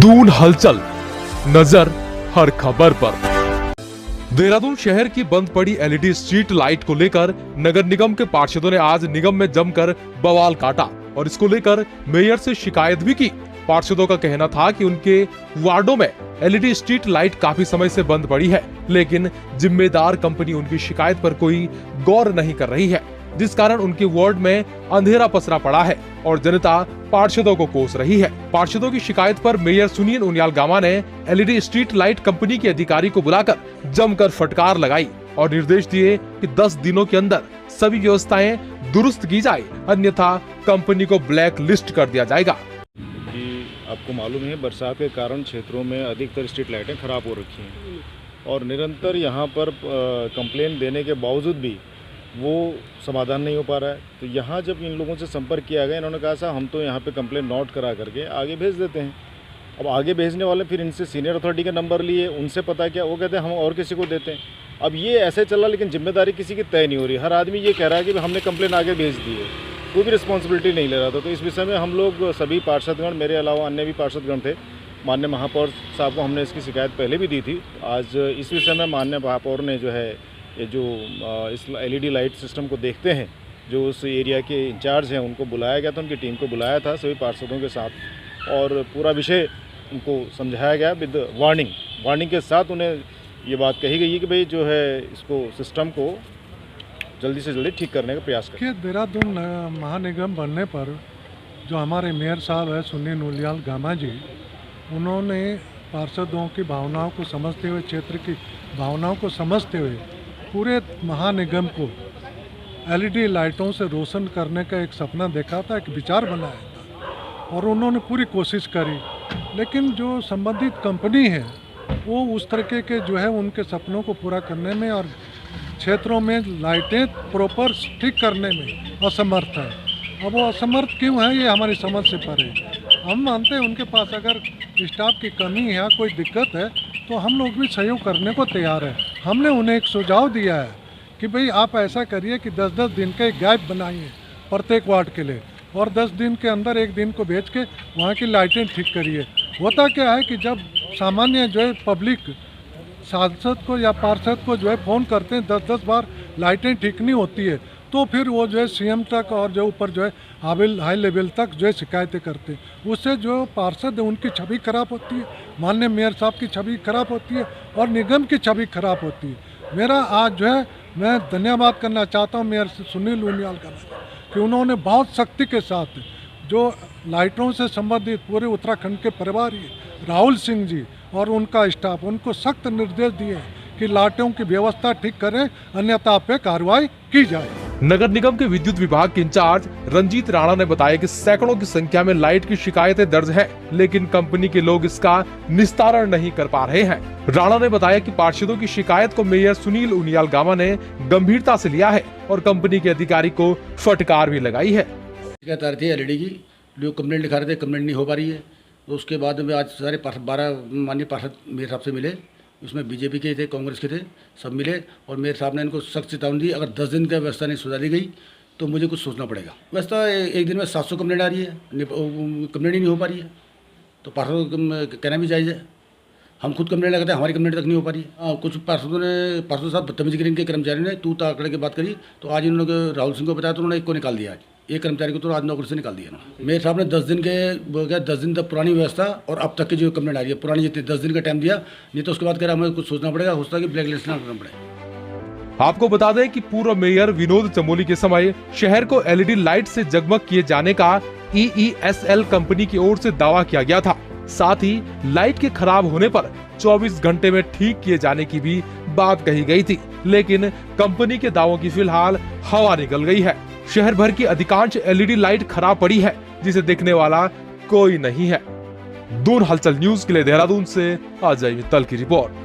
दून हलचल, नजर हर खबर पर। देहरादून शहर की बंद पड़ी एलईडी स्ट्रीट लाइट को लेकर नगर निगम के पार्षदों ने आज निगम में जमकर बवाल काटा और इसको लेकर मेयर से शिकायत भी की। पार्षदों का कहना था कि उनके वार्डों में एलईडी स्ट्रीट लाइट काफी समय से बंद पड़ी है, लेकिन जिम्मेदार कंपनी उनकी शिकायत पर कोई गौर नहीं कर रही है, जिस कारण उनके वार्ड में अंधेरा पसरा पड़ा है और जनता पार्षदों को कोस रही है। पार्षदों की शिकायत पर मेयर सुनील उनियाल गामा ने एलईडी स्ट्रीट लाइट कंपनी के अधिकारी को बुलाकर जमकर फटकार लगाई और निर्देश दिए कि 10 दिनों के अंदर सभी व्यवस्थाएं दुरुस्त की जाए, अन्यथा कंपनी को ब्लैक लिस्ट कर दिया जाएगा। कि आपको मालूम है बरसात के कारण क्षेत्रों में अधिकतर स्ट्रीट लाइटें खराब हो रखी हैं और निरंतर यहाँ पर कंप्लेन देने के बावजूद भी वो समाधान नहीं हो पा रहा है। तो यहाँ जब इन लोगों से संपर्क किया गया, इन्होंने कहा साहब हम तो यहाँ पे कंप्लेन नोट करा करके आगे भेज देते हैं। अब आगे भेजने वाले फिर इनसे सीनियर अथॉरिटी का नंबर लिए, उनसे पता किया, वो कहते हैं हम और किसी को देते हैं। अब ये ऐसे चला, लेकिन जिम्मेदारी किसी की तय नहीं हो रही। हर आदमी ये कह रहा है कि हमने कंप्लेन आगे भेज दी है, कोई भी रिस्पॉन्सिबिलिटी नहीं ले रहा था। तो इस विषय में हम लोग सभी पार्षदगण, मेरे अलावा अन्य भी पार्षदगण थे, माननीय महापौर साहब को हमने इसकी शिकायत पहले भी दी थी। आज इस विषय में माननीय महापौर ने जो है ये जो इस एलईडी लाइट सिस्टम को देखते हैं, जो उस एरिया के इंचार्ज हैं, उनको बुलाया गया था, उनकी टीम को बुलाया था सभी पार्षदों के साथ और पूरा विषय उनको समझाया गया विद वार्निंग के साथ। उन्हें ये बात कही गई है कि भाई जो है इसको सिस्टम को जल्दी से जल्दी ठीक करने का प्रयास करें। देहरादून महानिगम बनने पर जो हमारे मेयर साहब है सुनील उनियाल गामा जी, उन्होंने पार्षदों की भावनाओं को समझते हुए, क्षेत्र की भावनाओं को समझते हुए पूरे महानिगम को एलईडी लाइटों से रोशन करने का एक सपना देखा था, एक विचार बनाया था और उन्होंने पूरी कोशिश करी। लेकिन जो संबंधित कंपनी है वो उस तरीके के जो है उनके सपनों को पूरा करने में और क्षेत्रों में लाइटें प्रॉपर ठीक करने में असमर्थ है। अब वो असमर्थ क्यों है ये हमारी समझ से परे। हम मानते हैं उनके पास अगर स्टाफ की कमी है या कोई दिक्कत है तो हम लोग भी सहयोग करने को तैयार है। हमने उन्हें एक सुझाव दिया है कि भाई आप ऐसा करिए कि 10-10 दिन का एक गैप बनाइए प्रत्येक वार्ड के लिए और 10 दिन के अंदर एक दिन को भेज के वहाँ की लाइटें ठीक करिए। होता क्या है कि जब सामान्य जो है पब्लिक सांसद को या पार्षद को जो है फ़ोन करते हैं 10-10 बार लाइटें ठीक नहीं होती है, तो फिर वो जो है सीएम तक और जो ऊपर जो है हाई लेवल तक जो है शिकायतें करते हैं। उससे जो पार्षद है उनकी छवि खराब होती है, माननीय मेयर साहब की छवि खराब होती है और निगम की छवि खराब होती है। मेरा आज जो है मैं धन्यवाद करना चाहता हूँ मेयर सुनील उनियाल का कि उन्होंने बहुत सख्ती के साथ जो लाइटों से संबंधित पूरे उत्तराखंड के प्रभारी राहुल सिंह जी और उनका स्टाफ, उनको सख्त निर्देश दिए कि लाइटों की व्यवस्था ठीक करें, अन्यथा पे कार्रवाई की जाए। नगर निगम के विद्युत विभाग के इंचार्ज रंजीत राणा ने बताया कि सैकड़ों की संख्या में लाइट की शिकायतें दर्ज हैं, लेकिन कंपनी के लोग इसका निस्तारण नहीं कर पा रहे हैं। राणा ने बताया कि पार्षदों की शिकायत को मेयर सुनील उनियाल गामा ने गंभीरता से लिया है और कंपनी के अधिकारी को फटकार भी लगाई है। शिकायत आ रही थी एलईडी की, लोग कंप्लेंट लिखा रहे थे, कंप्लेंट नहीं हो पा रही है। तो उसके बाद में आज सारे 12 माननीय पार्षद मेरे साहब से मिले, उसमें बीजेपी के थे, कांग्रेस के थे, सब मिले और मेरे साहब ने इनको सख्त चेतावनी दी, अगर 10 दिन का व्यवस्था नहीं सुधारी गई तो मुझे कुछ सोचना पड़ेगा। व्यवस्था एक दिन में 700 कंप्लेंट आ रही है, कंप्लेंट ही नहीं हो पा रही है, तो पार्षदों को कहना भी जायज़ है। हम खुद कंप्लेंट लगाते हैं, हमारी कंप्लेंट तक नहीं हो पा रही है। कुछ पार्षदों के साथ बदतमीजी करी, इनके कर्मचारियों ने तू ताकड़े की बात करी, तो आज इन्होंने राहुल सिंह को बताया तो उन्होंने एक को निकाल दिया। आज एक कर्मचारी को तो आज नौकरी से निकाल दिया। मेरे साहब ने 10 दिन तक पुरानी व्यवस्था और अब तक की जो कंप्लेंट आ रही है पुरानी, जितनी 10 दिन का टाइम दिया, नहीं तो उसके बाद कह रहा हमें कुछ सोचना पड़ेगा, हो सकता है कि ब्लैक लिस्ट ना करना पड़े। आपको बता दें कि पूर्व मेयर विनोद चमोली के समय शहर को एलईडी लाइट से जगमग किए जाने का EESL कंपनी की ओर से दावा किया गया था। साथ ही लाइट के खराब होने पर 24 घंटे में ठीक किए जाने की भी बात कही गई थी, लेकिन कंपनी के दावों की फिलहाल हवा निकल गई है। शहर भर की अधिकांश एलईडी लाइट खराब पड़ी है, जिसे देखने वाला कोई नहीं है। दून हलचल न्यूज के लिए देहरादून से अजय मित्तल की रिपोर्ट।